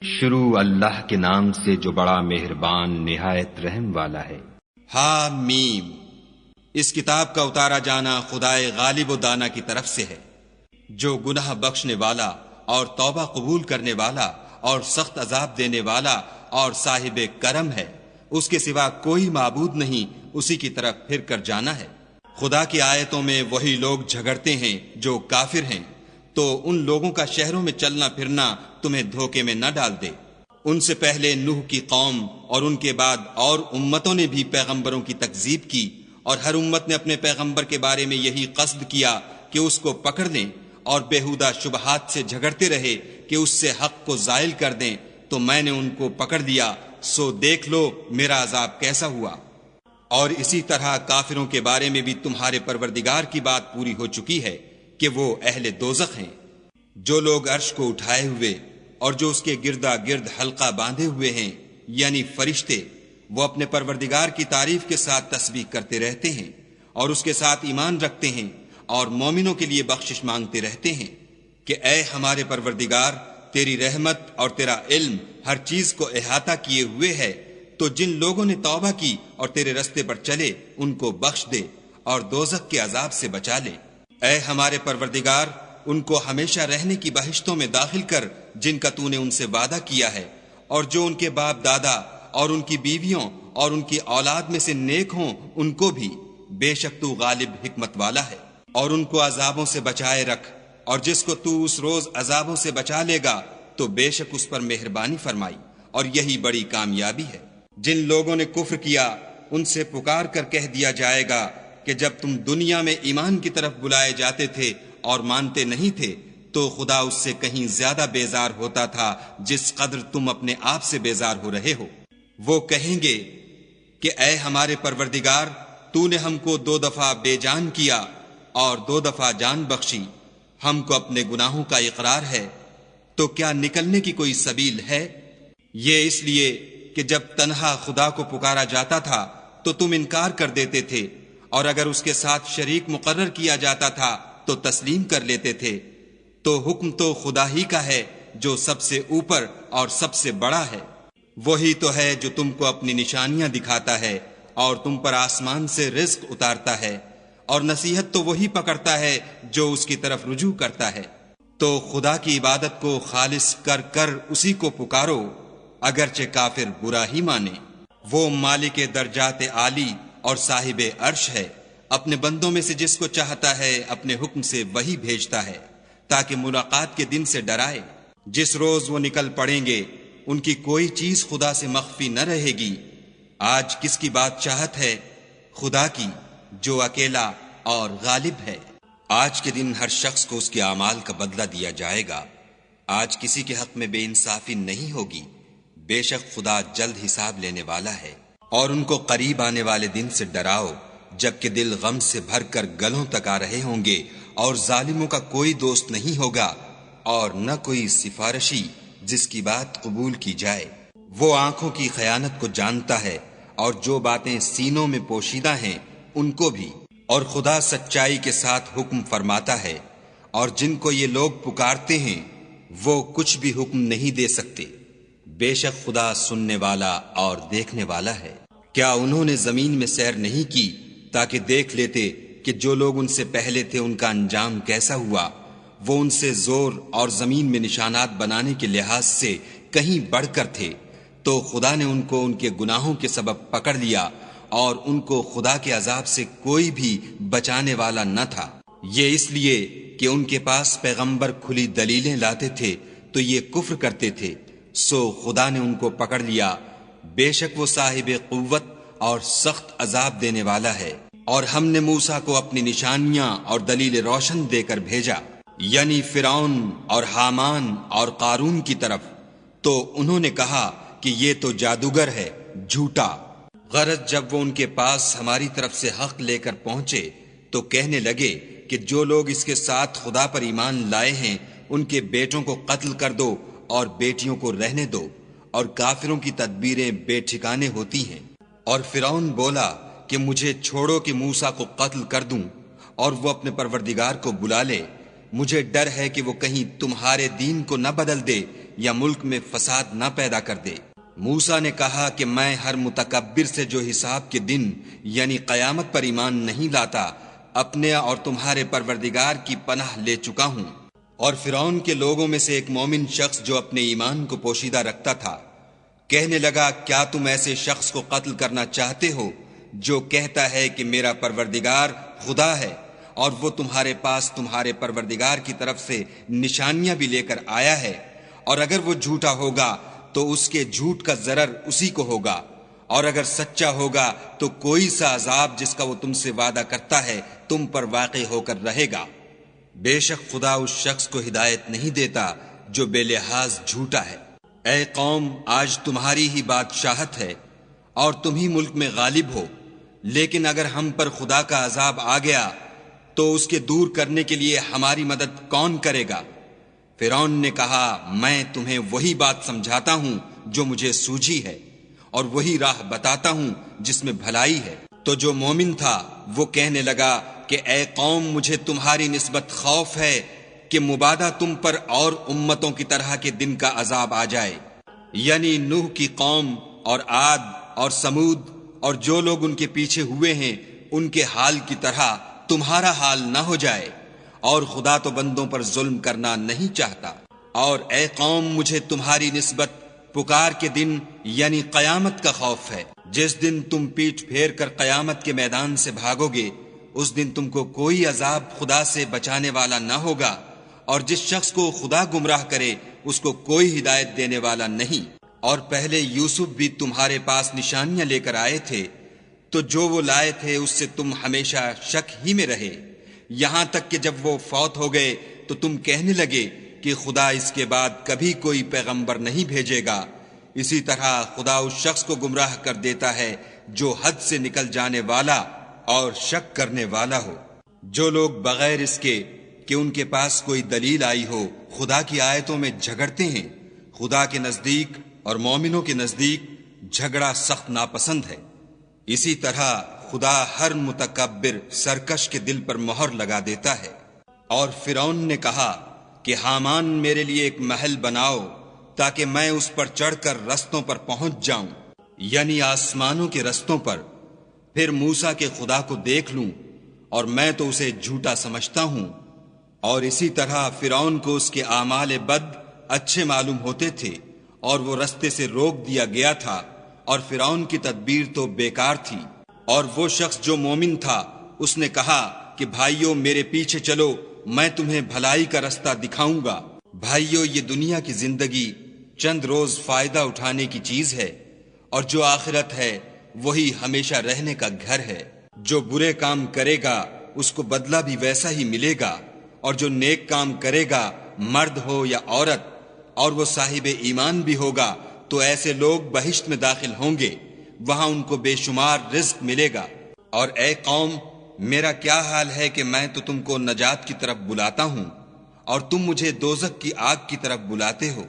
شروع اللہ کے نام سے جو بڑا مہربان نہایت رحم والا ہے۔ حامیم، اس کتاب کا اتارا جانا خدائے غالب و دانا کی طرف سے ہے، جو گناہ بخشنے والا اور توبہ قبول کرنے والا اور سخت عذاب دینے والا اور صاحب کرم ہے۔ اس کے سوا کوئی معبود نہیں، اسی کی طرف پھر کر جانا ہے۔ خدا کی آیتوں میں وہی لوگ جھگڑتے ہیں جو کافر ہیں، تو ان لوگوں کا شہروں میں چلنا پھرنا تمہیں دھوکے میں نہ ڈال دے۔ ان سے پہلے نوح کی قوم اور ان کے بعد اور امتوں نے بھی پیغمبروں کی تکذیب کی، اور ہر امت نے اپنے پیغمبر کے بارے میں یہی قصد کیا کہ اس کو پکڑ لیں، اور بےہودہ شبہات سے جھگڑتے رہے کہ اس سے حق کو زائل کر دیں، تو میں نے ان کو پکڑ لیا، سو دیکھ لو میرا عذاب کیسا ہوا۔ اور اسی طرح کافروں کے بارے میں بھی تمہارے پروردگار کی بات پوری ہو چکی ہے کہ وہ اہل دوزخ ہیں۔ جو لوگ عرش کو اٹھائے ہوئے اور جو اس کے گردا گرد حلقہ باندھے ہوئے ہیں، یعنی فرشتے، وہ اپنے پروردگار کی تعریف کے ساتھ تسبیح کرتے رہتے ہیں اور اس کے ساتھ ایمان رکھتے ہیں اور مومنوں کے لیے بخشش مانگتے رہتے ہیں کہ اے ہمارے پروردگار، تیری رحمت اور تیرا علم ہر چیز کو احاطہ کیے ہوئے ہے، تو جن لوگوں نے توبہ کی اور تیرے رستے پر چلے ان کو بخش دے اور دوزخ کے عذاب سے بچا لے۔ اے ہمارے پروردگار، ان کو ہمیشہ رہنے کی بہشتوں میں داخل کر جن کا تو نے ان سے وعدہ کیا ہے، اور جو ان کے باپ دادا اور ان کی بیویوں اور ان کی اولاد میں سے نیک ہوں ان کو بھی، بے شک تو غالب حکمت والا ہے۔ اور ان کو عذابوں سے بچائے رکھ، اور جس کو تو اس روز عذابوں سے بچا لے گا تو بے شک اس پر مہربانی فرمائی، اور یہی بڑی کامیابی ہے۔ جن لوگوں نے کفر کیا ان سے پکار کر کہہ دیا جائے گا کہ جب تم دنیا میں ایمان کی طرف بلائے جاتے تھے اور مانتے نہیں تھے تو خدا اس سے کہیں زیادہ بیزار ہوتا تھا جس قدر تم اپنے آپ سے بیزار ہو رہے ہو۔ وہ کہیں گے کہ اے ہمارے پروردگار، تو نے ہم کو 2 دفعہ بے جان کیا اور 2 دفعہ جان بخشی، ہم کو اپنے گناہوں کا اقرار ہے، تو کیا نکلنے کی کوئی سبیل ہے؟ یہ اس لیے کہ جب تنہا خدا کو پکارا جاتا تھا تو تم انکار کر دیتے تھے، اور اگر اس کے ساتھ شریک مقرر کیا جاتا تھا تو تسلیم کر لیتے تھے۔ تو حکم تو خدا ہی کا ہے جو سب سے اوپر اور سب سے بڑا ہے۔ وہی تو ہے جو تم کو اپنی نشانیاں دکھاتا ہے اور تم پر آسمان سے رزق اتارتا ہے، اور نصیحت تو وہی پکڑتا ہے جو اس کی طرف رجوع کرتا ہے۔ تو خدا کی عبادت کو خالص کر کر اسی کو پکارو، اگرچہ کافر برا ہی مانے۔ وہ مالک درجات عالی اور صاحب عرش ہے، اپنے بندوں میں سے جس کو چاہتا ہے اپنے حکم سے وہی بھیجتا ہے تاکہ ملاقات کے دن سے ڈرائے۔ جس روز وہ نکل پڑیں گے ان کی کوئی چیز خدا سے مخفی نہ رہے گی۔ آج کس کی بادشاہت ہے؟ خدا کی، جو اکیلا اور غالب ہے۔ آج کے دن ہر شخص کو اس کے اعمال کا بدلہ دیا جائے گا۔ آج کسی کے حق میں بے انصافی نہیں ہوگی، بے شک خدا جلد حساب لینے والا ہے۔ اور ان کو قریب آنے والے دن سے ڈراؤ جبکہ دل غم سے بھر کر گلوں تک آ رہے ہوں گے، اور ظالموں کا کوئی دوست نہیں ہوگا اور نہ کوئی سفارشی جس کی بات قبول کی جائے۔ وہ آنکھوں کی خیانت کو جانتا ہے اور جو باتیں سینوں میں پوشیدہ ہیں ان کو بھی، اور خدا سچائی کے ساتھ حکم فرماتا ہے، اور جن کو یہ لوگ پکارتے ہیں وہ کچھ بھی حکم نہیں دے سکتے، بے شک خدا سننے والا اور دیکھنے والا ہے۔ کیا انہوں نے زمین میں سیر نہیں کی تاکہ دیکھ لیتے کہ جو لوگ ان سے پہلے تھے ان کا انجام کیسا ہوا؟ وہ ان سے زور اور زمین میں نشانات بنانے کے لحاظ سے کہیں بڑھ کر تھے، تو خدا نے ان کو ان کے گناہوں کے سبب پکڑ لیا، اور ان کو خدا کے عذاب سے کوئی بھی بچانے والا نہ تھا۔ یہ اس لیے کہ ان کے پاس پیغمبر کھلی دلیلیں لاتے تھے تو یہ کفر کرتے تھے، سو خدا نے ان کو پکڑ لیا۔ بے شک وہ صاحب قوت اور سخت عذاب دینے والا ہے۔ اور ہم نے موسیٰ کو اپنی نشانیاں اور دلیل روشن دے کر بھیجا، یعنی فرعون اور حامان اور قارون کی طرف، تو انہوں نے کہا کہ یہ تو جادوگر ہے، جھوٹا۔ غرض جب وہ ان کے پاس ہماری طرف سے حق لے کر پہنچے تو کہنے لگے کہ جو لوگ اس کے ساتھ خدا پر ایمان لائے ہیں ان کے بیٹوں کو قتل کر دو اور بیٹیوں کو رہنے دو، اور کافروں کی تدبیریں بے ٹھکانے ہوتی ہیں۔ اور فرعون بولا کہ مجھے چھوڑو کہ موسیٰ کو قتل کر دوں اور وہ اپنے پروردگار کو بلا لے، مجھے ڈر ہے کہ وہ کہیں تمہارے دین کو نہ بدل دے یا ملک میں فساد نہ پیدا کر دے۔ موسیٰ نے کہا کہ میں ہر متکبر سے جو حساب کے دن یعنی قیامت پر ایمان نہیں لاتا اپنے اور تمہارے پروردگار کی پناہ لے چکا ہوں۔ اور فرعون کے لوگوں میں سے ایک مومن شخص جو اپنے ایمان کو پوشیدہ رکھتا تھا کہنے لگا، کیا تم ایسے شخص کو قتل کرنا چاہتے ہو جو کہتا ہے کہ میرا پروردگار خدا ہے، اور وہ تمہارے پاس تمہارے پروردگار کی طرف سے نشانیاں بھی لے کر آیا ہے، اور اگر وہ جھوٹا ہوگا تو اس کے جھوٹ کا ضرر اسی کو ہوگا، اور اگر سچا ہوگا تو کوئی سا عذاب جس کا وہ تم سے وعدہ کرتا ہے تم پر واقع ہو کر رہے گا۔ بے شک خدا اس شخص کو ہدایت نہیں دیتا جو بے لحاظ جھوٹا ہے۔ اے قوم، آج تمہاری ہی بادشاہت ہے اور تم ہی ملک میں غالب ہو، لیکن اگر ہم پر خدا کا عذاب آ گیا تو اس کے دور کرنے کے لیے ہماری مدد کون کرے گا؟ فرعون نے کہا، میں تمہیں وہی بات سمجھاتا ہوں جو مجھے سوجھی ہے، اور وہی راہ بتاتا ہوں جس میں بھلائی ہے۔ تو جو مومن تھا وہ کہنے لگا کہ اے قوم، مجھے تمہاری نسبت خوف ہے کہ مبادا تم پر اور امتوں کی طرح کے دن کا عذاب آ جائے، یعنی نوح کی قوم اور عاد اور سمود اور جو لوگ ان کے پیچھے ہوئے ہیں ان کے حال کی طرح تمہارا حال نہ ہو جائے، اور خدا تو بندوں پر ظلم کرنا نہیں چاہتا۔ اور اے قوم، مجھے تمہاری نسبت پکار کے دن یعنی قیامت کا خوف ہے۔ جس دن تم پیٹھ پھیر کر قیامت کے میدان سے بھاگو گے اس دن تم کو کوئی عذاب خدا سے بچانے والا نہ ہوگا، اور جس شخص کو خدا گمراہ کرے اس کو کوئی ہدایت دینے والا نہیں۔ اور پہلے یوسف بھی تمہارے پاس نشانیاں لے کر آئے تھے، تو جو وہ لائے تھے اس سے تم ہمیشہ شک ہی میں رہے، یہاں تک کہ جب وہ فوت ہو گئے تو تم کہنے لگے کہ خدا اس کے بعد کبھی کوئی پیغمبر نہیں بھیجے گا۔ اسی طرح خدا اس شخص کو گمراہ کر دیتا ہے جو حد سے نکل جانے والا اور شک کرنے والا ہو۔ جو لوگ بغیر اس کے کہ ان کے پاس کوئی دلیل آئی ہو خدا کی آیتوں میں جھگڑتے ہیں، خدا کے نزدیک اور مومنوں کے نزدیک جھگڑا سخت ناپسند ہے۔ اسی طرح خدا ہر متکبر سرکش کے دل پر مہر لگا دیتا ہے۔ اور فرعون نے کہا کہ حامان میرے لیے ایک محل بناؤ تاکہ میں اس پر چڑھ کر رستوں پر پہنچ جاؤں، یعنی آسمانوں کے رستوں پر، پھر موسیٰ کے خدا کو دیکھ لوں، اور میں تو اسے جھوٹا سمجھتا ہوں۔ اور اسی طرح فرعون کو اس کے اعمال بد اچھے معلوم ہوتے تھے اور وہ رستے سے روک دیا گیا تھا، اور فرعون کی تدبیر تو بیکار تھی۔ اور وہ شخص جو مومن تھا اس نے کہا کہ بھائیو میرے پیچھے چلو، میں تمہیں بھلائی کا رستہ دکھاؤں گا۔ بھائیو، یہ دنیا کی زندگی چند روز فائدہ اٹھانے کی چیز ہے، اور جو آخرت ہے وہی ہمیشہ رہنے کا گھر ہے۔ جو برے کام کرے گا اس کو بدلہ بھی ویسا ہی ملے گا، اور جو نیک کام کرے گا مرد ہو یا عورت اور وہ صاحب ایمان بھی ہوگا تو ایسے لوگ بہشت میں داخل ہوں گے، وہاں ان کو بے شمار رزق ملے گا۔ اور اے قوم، میرا کیا حال ہے کہ میں تو تم کو نجات کی طرف بلاتا ہوں اور تم مجھے دوزخ کی آگ کی طرف بلاتے ہو۔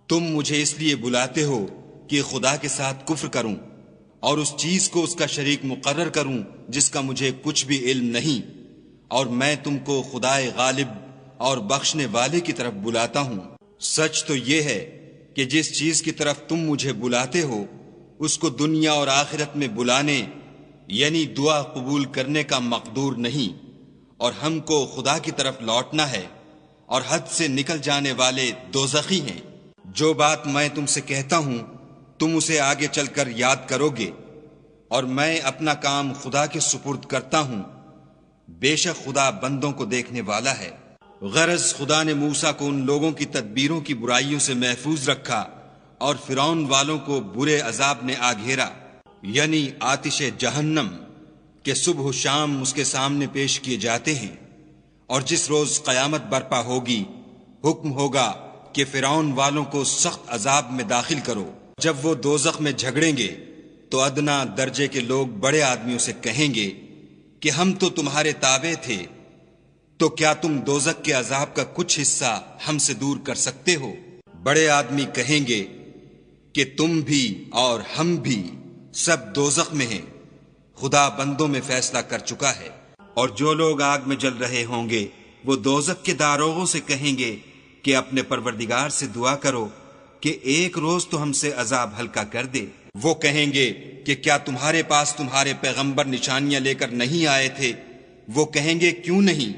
تم مجھے اس لیے بلاتے ہو کہ خدا کے ساتھ کفر کروں اور اس چیز کو اس کا شریک مقرر کروں جس کا مجھے کچھ بھی علم نہیں، اور میں تم کو خدائے غالب اور بخشنے والے کی طرف بلاتا ہوں۔ سچ تو یہ ہے کہ جس چیز کی طرف تم مجھے بلاتے ہو اس کو دنیا اور آخرت میں بلانے یعنی دعا قبول کرنے کا مقدور نہیں، اور ہم کو خدا کی طرف لوٹنا ہے، اور حد سے نکل جانے والے دوزخی ہیں۔ جو بات میں تم سے کہتا ہوں تم اسے آگے چل کر یاد کرو گے، اور میں اپنا کام خدا کے سپرد کرتا ہوں، بے شک خدا بندوں کو دیکھنے والا ہے۔ غرض خدا نے موسیٰ کو ان لوگوں کی تدبیروں کی برائیوں سے محفوظ رکھا اور فرعون والوں کو برے عذاب نے آ گھیرا، یعنی آتش جہنم کہ صبح و شام اس کے سامنے پیش کیے جاتے ہیں۔ اور جس روز قیامت برپا ہوگی حکم ہوگا کہ فرعون والوں کو سخت عذاب میں داخل کرو۔ جب وہ دوزخ میں جھگڑیں گے تو ادنا درجے کے لوگ بڑے آدمیوں سے کہیں گے کہ ہم تو تمہارے تابع تھے، تو کیا تم دوزخ کے عذاب کا کچھ حصہ ہم سے دور کر سکتے ہو؟ بڑے آدمی کہیں گے کہ تم بھی اور ہم بھی سب دوزخ میں ہیں، خدا بندوں میں فیصلہ کر چکا ہے۔ اور جو لوگ آگ میں جل رہے ہوں گے وہ دوزخ کے داروغوں سے کہیں گے کہ اپنے پروردگار سے دعا کرو کہ ایک روز تو ہم سے عذاب ہلکا کر دے۔ وہ کہیں گے کہ کیا تمہارے پاس تمہارے پیغمبر نشانیاں لے کر نہیں آئے تھے؟ وہ کہیں گے کیوں نہیں؟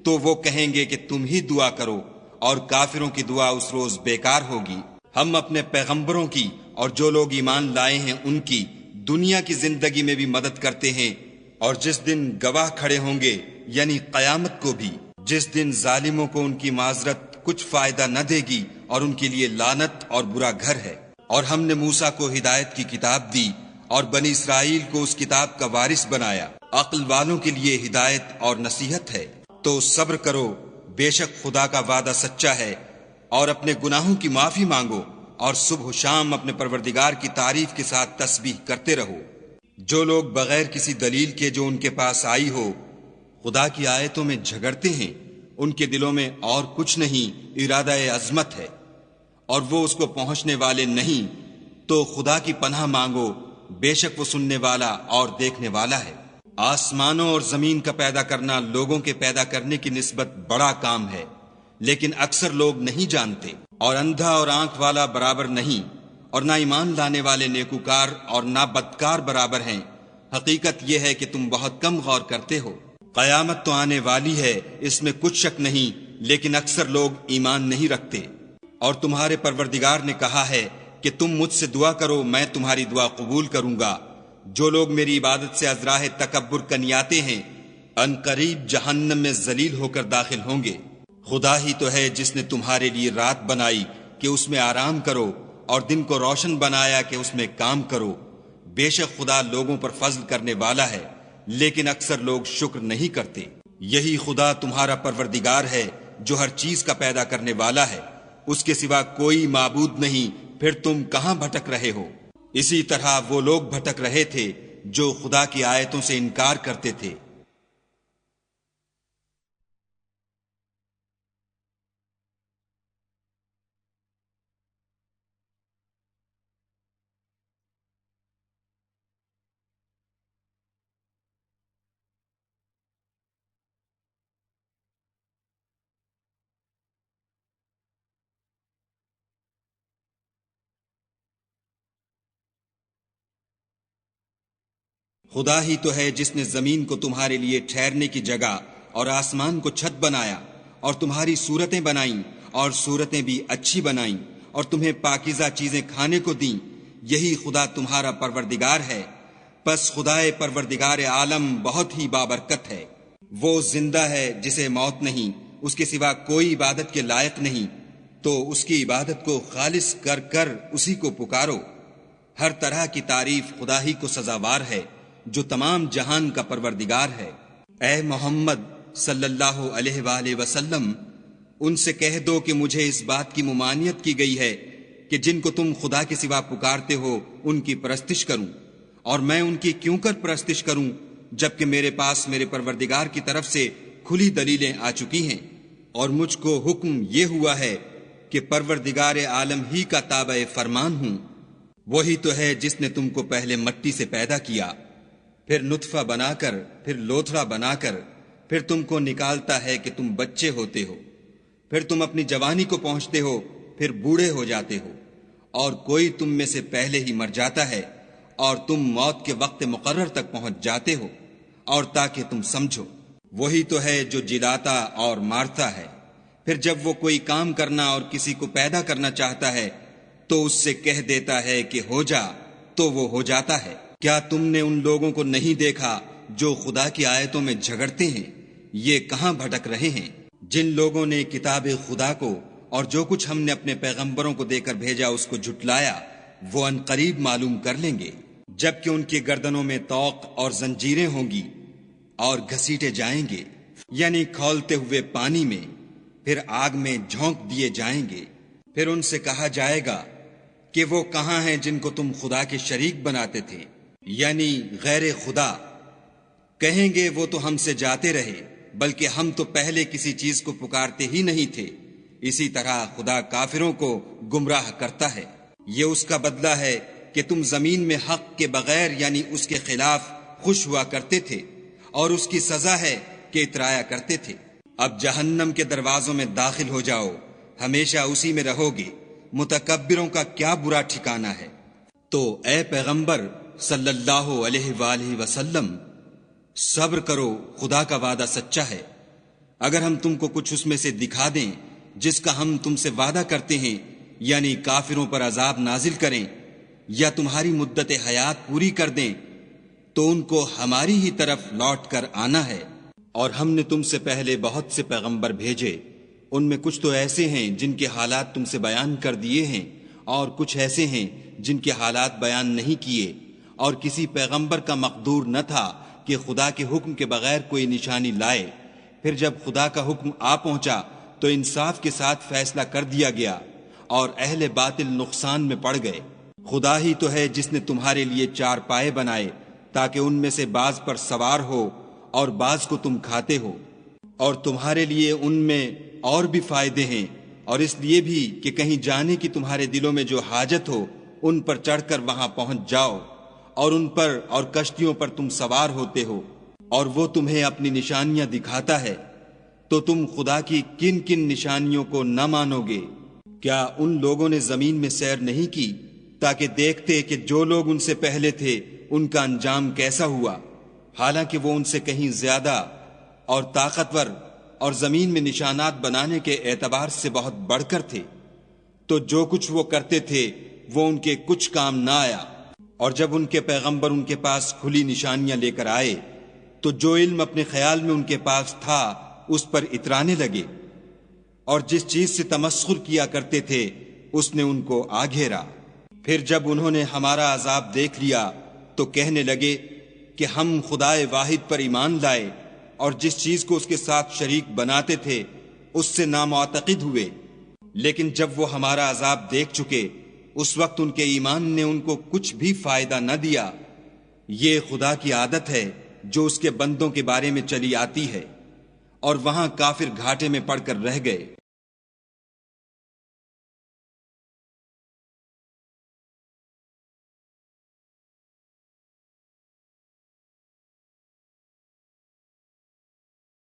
تو وہ کہیں گے کہ تم ہی دعا کرو، اور کافروں کی دعا اس روز بیکار ہوگی۔ ہم اپنے پیغمبروں کی اور جو لوگ ایمان لائے ہیں ان کی دنیا کی زندگی میں بھی مدد کرتے ہیں، اور جس دن گواہ کھڑے ہوں گے یعنی قیامت کو بھی، جس دن ظالموں کو ان کی معذرت کچھ فائدہ نہ دے گی اور ان کے لیے لعنت اور برا گھر ہے۔ اور ہم نے موسیٰ کو ہدایت کی کتاب دی اور بنی اسرائیل کو اس کتاب کا وارث بنایا۔ عقل والوں کے لیے ہدایت اور نصیحت ہے۔ تو صبر کرو، بے شک خدا کا وعدہ سچا ہے، اور اپنے گناہوں کی معافی مانگو، اور صبح و شام اپنے پروردگار کی تعریف کے ساتھ تسبیح کرتے رہو۔ جو لوگ بغیر کسی دلیل کے جو ان کے پاس آئی ہو خدا کی آیتوں میں جھگڑتے ہیں، ان کے دلوں میں اور کچھ نہیں، ارادہ عظمت ہے، اور وہ اس کو پہنچنے والے نہیں۔ تو خدا کی پناہ مانگو، بے شک وہ سننے والا اور دیکھنے والا ہے۔ آسمانوں اور زمین کا پیدا کرنا لوگوں کے پیدا کرنے کی نسبت بڑا کام ہے، لیکن اکثر لوگ نہیں جانتے۔ اور اندھا اور آنکھ والا برابر نہیں، اور نہ ایمان لانے والے نیکوکار اور نہ بدکار برابر ہیں۔ حقیقت یہ ہے کہ تم بہت کم غور کرتے ہو۔ قیامت تو آنے والی ہے، اس میں کچھ شک نہیں، لیکن اکثر لوگ ایمان نہیں رکھتے۔ اور تمہارے پروردگار نے کہا ہے کہ تم مجھ سے دعا کرو، میں تمہاری دعا قبول کروں گا۔ جو لوگ میری عبادت سے ازراہ تکبر کنیاتے ہیں، ان قریب جہنم میں ذلیل ہو کر داخل ہوں گے۔ خدا ہی تو ہے جس نے تمہارے لیے رات بنائی کہ اس میں آرام کرو، اور دن کو روشن بنایا کہ اس میں کام کرو۔ بے شک خدا لوگوں پر فضل کرنے والا ہے، لیکن اکثر لوگ شکر نہیں کرتے۔ یہی خدا تمہارا پروردگار ہے جو ہر چیز کا پیدا کرنے والا ہے، اس کے سوا کوئی معبود نہیں، پھر تم کہاں بھٹک رہے ہو؟ اسی طرح وہ لوگ بھٹک رہے تھے جو خدا کی آیتوں سے انکار کرتے تھے۔ خدا ہی تو ہے جس نے زمین کو تمہارے لیے ٹھہرنے کی جگہ اور آسمان کو چھت بنایا، اور تمہاری صورتیں بنائیں، اور صورتیں بھی اچھی بنائیں، اور تمہیں پاکیزہ چیزیں کھانے کو دیں۔ یہی خدا تمہارا پروردگار ہے۔ پس خدائے پروردگار عالم بہت ہی بابرکت ہے۔ وہ زندہ ہے جسے موت نہیں، اس کے سوا کوئی عبادت کے لائق نہیں، تو اس کی عبادت کو خالص کر کر اسی کو پکارو۔ ہر طرح کی تعریف خدا ہی کو سزاوار ہے جو تمام جہان کا پروردگار ہے۔ اے محمد صلی اللہ علیہ وآلہ وسلم، ان سے کہہ دو کہ مجھے اس بات کی ممانعت کی گئی ہے کہ جن کو تم خدا کے سوا پکارتے ہو ان کی پرستش کروں، اور میں ان کی کیوں کر پرستش کروں جبکہ میرے پاس میرے پروردگار کی طرف سے کھلی دلیلیں آ چکی ہیں، اور مجھ کو حکم یہ ہوا ہے کہ پروردگار عالم ہی کا تابع فرمان ہوں۔ وہی تو ہے جس نے تم کو پہلے مٹی سے پیدا کیا، پھر نطفہ بنا کر، پھر لوتھڑا بنا کر، پھر تم کو نکالتا ہے کہ تم بچے ہوتے ہو، پھر تم اپنی جوانی کو پہنچتے ہو، پھر بوڑھے ہو جاتے ہو، اور کوئی تم میں سے پہلے ہی مر جاتا ہے، اور تم موت کے وقت مقرر تک پہنچ جاتے ہو، اور تاکہ تم سمجھو۔ وہی تو ہے جو جلاتا اور مارتا ہے، پھر جب وہ کوئی کام کرنا اور کسی کو پیدا کرنا چاہتا ہے تو اس سے کہہ دیتا ہے کہ ہو جا، تو وہ ہو جاتا ہے۔ کیا تم نے ان لوگوں کو نہیں دیکھا جو خدا کی آیتوں میں جھگڑتے ہیں؟ یہ کہاں بھٹک رہے ہیں؟ جن لوگوں نے کتاب خدا کو اور جو کچھ ہم نے اپنے پیغمبروں کو دے کر بھیجا اس کو جھٹلایا، وہ ان قریب معلوم کر لیں گے، جبکہ ان کی گردنوں میں طوق اور زنجیریں ہوں گی اور گھسیٹے جائیں گے، یعنی کھولتے ہوئے پانی میں، پھر آگ میں جھونک دیے جائیں گے۔ پھر ان سے کہا جائے گا کہ وہ کہاں ہیں جن کو تم خدا کے شریک بناتے تھے، یعنی غیر خدا؟ کہیں گے وہ تو ہم سے جاتے رہے، بلکہ ہم تو پہلے کسی چیز کو پکارتے ہی نہیں تھے۔ اسی طرح خدا کافروں کو گمراہ کرتا ہے۔ یہ اس کا بدلہ ہے کہ تم زمین میں حق کے بغیر یعنی اس کے خلاف خوش ہوا کرتے تھے، اور اس کی سزا ہے کہ اترایا کرتے تھے۔ اب جہنم کے دروازوں میں داخل ہو جاؤ، ہمیشہ اسی میں رہو گے، متکبروں کا کیا برا ٹھکانہ ہے۔ تو اے پیغمبر صلی اللہ علیہ وآلہ وسلم، صبر کرو، خدا کا وعدہ سچا ہے۔ اگر ہم تم کو کچھ اس میں سے دکھا دیں جس کا ہم تم سے وعدہ کرتے ہیں، یعنی کافروں پر عذاب نازل کریں یا تمہاری مدت حیات پوری کر دیں، تو ان کو ہماری ہی طرف لوٹ کر آنا ہے۔ اور ہم نے تم سے پہلے بہت سے پیغمبر بھیجے، ان میں کچھ تو ایسے ہیں جن کے حالات تم سے بیان کر دیے ہیں، اور کچھ ایسے ہیں جن کے حالات بیان نہیں کیے، اور کسی پیغمبر کا مقدور نہ تھا کہ خدا کے حکم کے بغیر کوئی نشانی لائے۔ پھر جب خدا کا حکم آ پہنچا تو انصاف کے ساتھ فیصلہ کر دیا گیا، اور اہل باطل نقصان میں پڑ گئے۔ خدا ہی تو ہے جس نے تمہارے لیے 4 پائے بنائے تاکہ ان میں سے بعض پر سوار ہو اور بعض کو تم کھاتے ہو، اور تمہارے لیے ان میں اور بھی فائدے ہیں، اور اس لیے بھی کہ کہیں جانے کی تمہارے دلوں میں جو حاجت ہو ان پر چڑھ کر وہاں پہنچ جاؤ، اور ان پر اور کشتیوں پر تم سوار ہوتے ہو، اور وہ تمہیں اپنی نشانیاں دکھاتا ہے، تو تم خدا کی کن کن نشانیوں کو نہ مانو گے؟ کیا ان لوگوں نے زمین میں سیر نہیں کی تاکہ دیکھتے کہ جو لوگ ان سے پہلے تھے ان کا انجام کیسا ہوا، حالانکہ وہ ان سے کہیں زیادہ اور طاقتور اور زمین میں نشانات بنانے کے اعتبار سے بہت بڑھ کر تھے؟ تو جو کچھ وہ کرتے تھے وہ ان کے کچھ کام نہ آیا، اور جب ان کے پیغمبر ان کے پاس کھلی نشانیاں لے کر آئے تو جو علم اپنے خیال میں ان کے پاس تھا اس پر اترانے لگے، اور جس چیز سے تمسخر کیا کرتے تھے اس نے ان کو آ گھیرا۔ پھر جب انہوں نے ہمارا عذاب دیکھ لیا تو کہنے لگے کہ ہم خدائے واحد پر ایمان لائے، اور جس چیز کو اس کے ساتھ شریک بناتے تھے اس سے نامعتقد ہوئے۔ لیکن جب وہ ہمارا عذاب دیکھ چکے اس وقت ان کے ایمان نے ان کو کچھ بھی فائدہ نہ دیا۔ یہ خدا کی عادت ہے جو اس کے بندوں کے بارے میں چلی آتی ہے، اور وہاں کافر گھاٹے میں پڑ کر رہ گئے۔